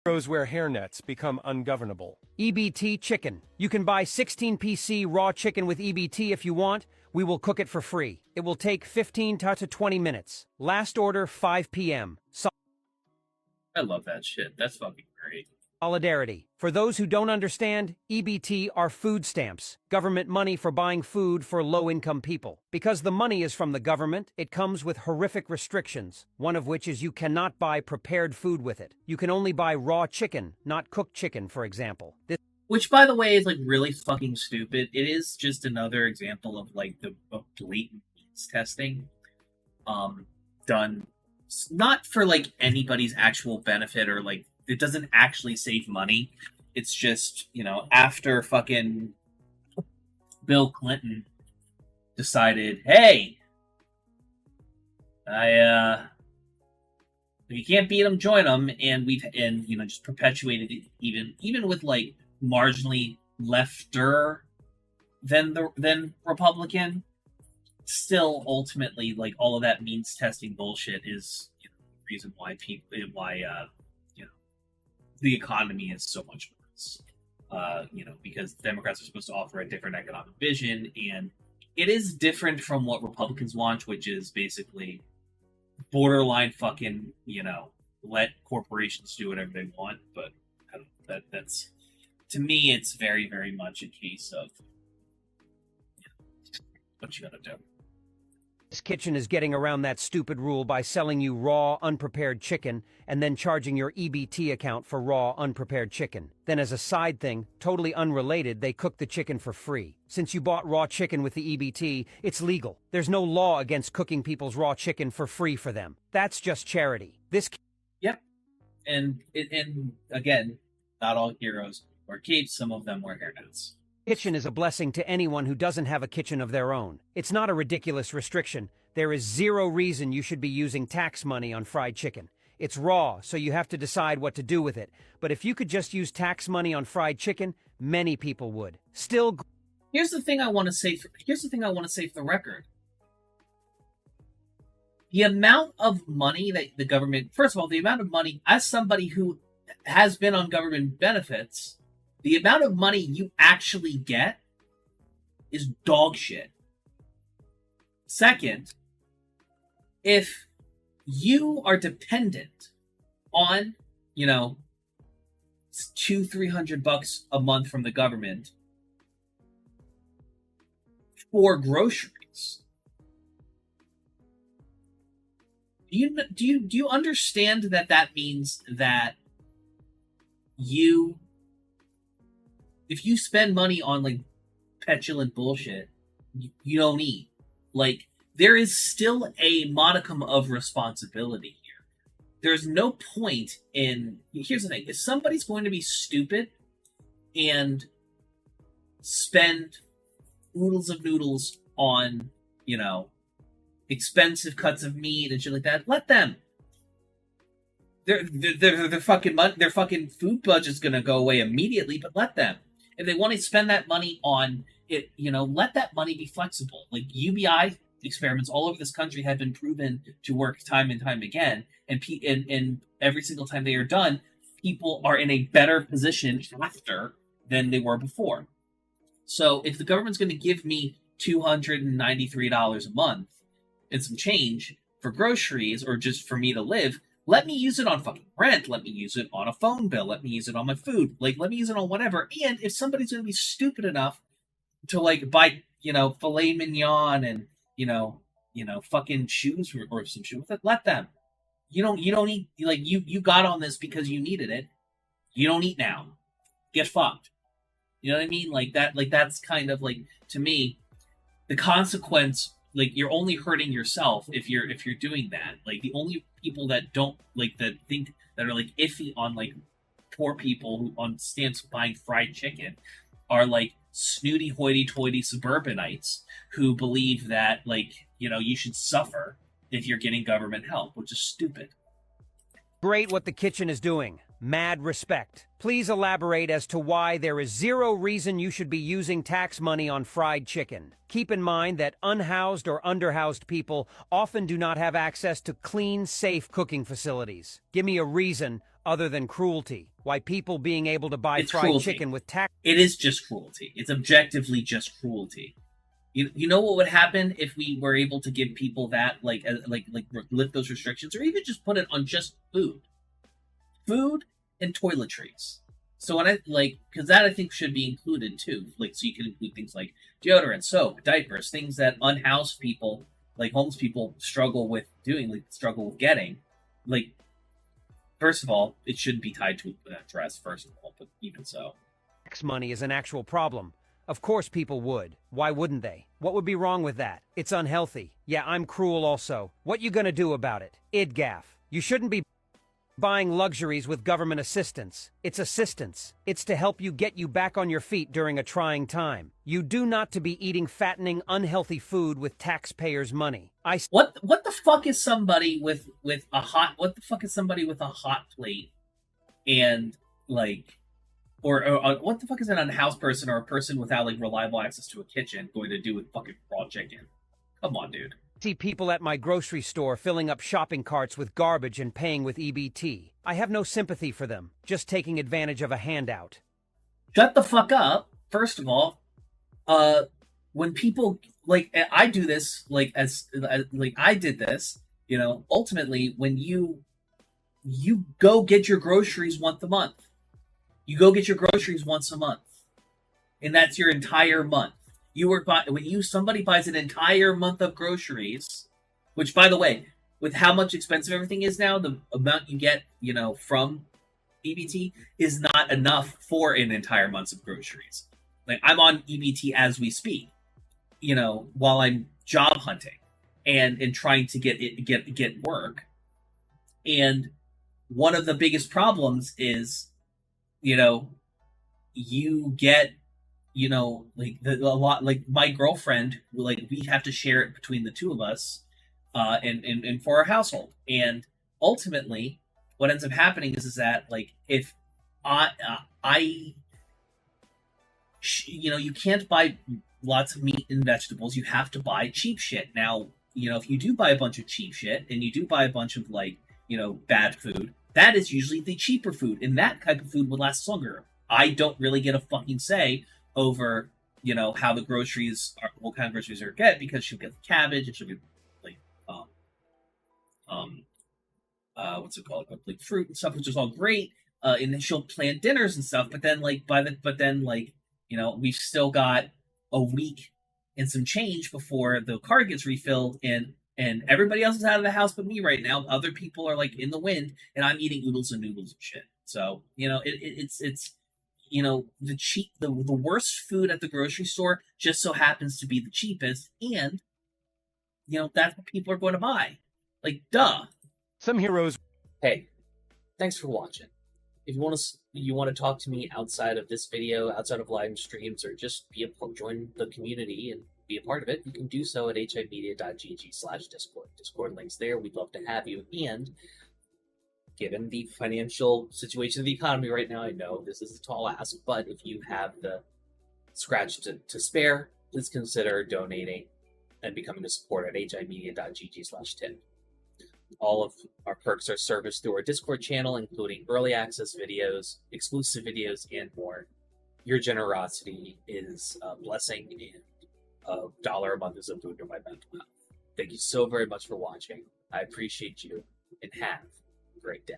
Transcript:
Shows where hairnets become ungovernable. EBT chicken. You can buy 16 PC raw chicken with EBT if you want. We will cook it for free. It will take 15 to 20 minutes. Last order 5 p.m. I love that shit. That's fucking great. Solidarity. For those who don't understand, EBT are food stamps, government money for buying food for low-income people. Because the money is from the government, it comes with horrific restrictions, one of which is you cannot buy prepared food with it. You can only buy raw chicken, not cooked chicken, for example. Which, by the way, is like really fucking stupid. It is just another example of like the blatant means testing, done not for like anybody's actual benefit or like it doesn't actually save money. It's just, you know, after fucking Bill Clinton decided, hey, if you can't beat them, join them, and you know, just perpetuated it even with like marginally lefter than Republican. Still, ultimately, like all of that means testing bullshit is, you know, the reason why the economy is so much worse. You know, because Democrats are supposed to offer a different economic vision, and it is different from what Republicans want, which is basically borderline fucking, you know, let corporations do whatever they want. But that's to me, it's very, very much a case of, you know, what you gotta do. This kitchen is getting around that stupid rule by selling you raw, unprepared chicken and then charging your EBT account for raw, unprepared chicken. Then as a side thing, totally unrelated, they cook the chicken for free. Since you bought raw chicken with the EBT, it's legal. There's no law against cooking people's raw chicken for free for them. That's just charity. Yep. And again, not all heroes wear capes, some of them wear hairnets. Kitchen is a blessing to anyone who doesn't have a kitchen of their own. It's not a ridiculous restriction. There is zero reason you should be using tax money on fried chicken. It's raw, so you have to decide what to do with it. But if you could just use tax money on fried chicken, many people would. Still, here's the thing I want to say for the record. The amount of money that the government, first of all, the amount of money, as somebody who has been on government benefits, the amount of money you actually get is dog shit. Second, if you are dependent on, you know, $200-300 a month from the government for groceries, do you understand that means that if you spend money on like petulant bullshit, you don't eat. Like, there is still a modicum of responsibility here. There's no point in. Here's the thing: if somebody's going to be stupid and spend oodles of noodles on, you know, expensive cuts of meat and shit like that, let them. Their fucking food budget's gonna go away immediately, but let them. If they want to spend that money on it, you know, let that money be flexible. Like UBI experiments all over this country have been proven to work time and time again, and every single time they are done, people are in a better position after than they were before. So if the government's going to give me $293 a month and some change for groceries or just for me to live, let me use it on fucking rent. Let me use it on a phone bill. Let me use it on my food. Like, let me use it on whatever. And if somebody's going to be stupid enough to, like, buy, you know, filet mignon and, you know, fucking shoes or some shit with it, let them. You don't eat, like, you got on this because you needed it. You don't eat now. Get fucked. You know what I mean? Like, that's kind of, like, to me, the consequence, like, you're only hurting yourself if you're doing that. Like, the only people that don't, like, that are like iffy on, like, poor people who on stance buying fried chicken are like snooty hoity-toity suburbanites who believe that, like, you know, you should suffer if you're getting government help, which is stupid. Great what the kitchen is doing. Mad respect. Please elaborate as to why there is zero reason you should be using tax money on fried chicken. Keep in mind that unhoused or underhoused people often do not have access to clean, safe cooking facilities. Give me a reason other than cruelty? Why people being able to buy It's fried cruelty. chicken with tax... It is just cruelty. It's objectively just cruelty. You know what would happen if we were able to give people that, like lift those restrictions, or even just put it on just food and toiletries. So when because that I think should be included too. Like, so you can include things like deodorant, soap, diapers, things that unhoused people, like homeless people, struggle with getting. Like, first of all, it shouldn't be tied to an address. First of all, but even so, tax money is an actual problem. Of course people would. Why wouldn't they? What would be wrong with that? It's unhealthy. Yeah, I'm cruel also. What you gonna do about it? IDGAF. You shouldn't be buying luxuries with government assistance. It's assistance. It's to help you get you back on your feet during a trying time. You do not to be eating fattening, unhealthy food with taxpayers' money. What the fuck is somebody with a hot plate and like, or what the fuck is an unhoused person or a person without like reliable access to a kitchen going to do with fucking raw chicken? Come on, dude. See people at my grocery store filling up shopping carts with garbage and paying with EBT. I have no sympathy for them, just taking advantage of a handout. Shut the fuck up. First of all, when people like I do this, like as I did this, you know, ultimately when you go get your groceries once a month. You go get your groceries once a month, and that's your entire month. Somebody buys an entire month of groceries, which, by the way, with how much expensive everything is now, the amount you get, you know, from EBT is not enough for an entire month of groceries. Like, I'm on EBT as we speak, you know, while I'm job hunting and trying to get work. And one of the biggest problems is, you know, you get, you know, like a lot, like my girlfriend, like we have to share it between the two of us, and for our household. And ultimately, what ends up happening is that like if you know, you can't buy lots of meat and vegetables. You have to buy cheap shit. Now, you know, if you do buy a bunch of cheap shit and you do buy a bunch of like, you know, bad food, that is usually the cheaper food, and that type of food would last longer. I don't really get a fucking say over, you know, how the groceries are, what kind of groceries are get, because she'll get the cabbage and she'll get like what's it called, like fruit and stuff, which is all great. And then she'll plan dinners and stuff, but then you know, we've still got a week and some change before the car gets refilled, and everybody else is out of the house but me right now. Other people are like in the wind, and I'm eating oodles and noodles and shit. So, you know, it's you know, the worst food at the grocery store just so happens to be the cheapest, and you know, that's what people are going to buy. Like, duh. Some heroes... Hey, thanks for watching. If you want to talk to me outside of this video, outside of live streams, or just join the community and be a part of it, you can do so at HIMediaTV/Discord. Discord links there. We'd love to have you. And given the financial situation of the economy right now, I know this is a tall ask, but if you have the scratch to spare, please consider donating and becoming a supporter at HIMedia.gg/tip. All of our perks are serviced through our Discord channel, including early access videos, exclusive videos, and more. Your generosity is a blessing, and $1 a month is a boon to my mental health. Thank you so very much for watching. I appreciate you, and have a great day.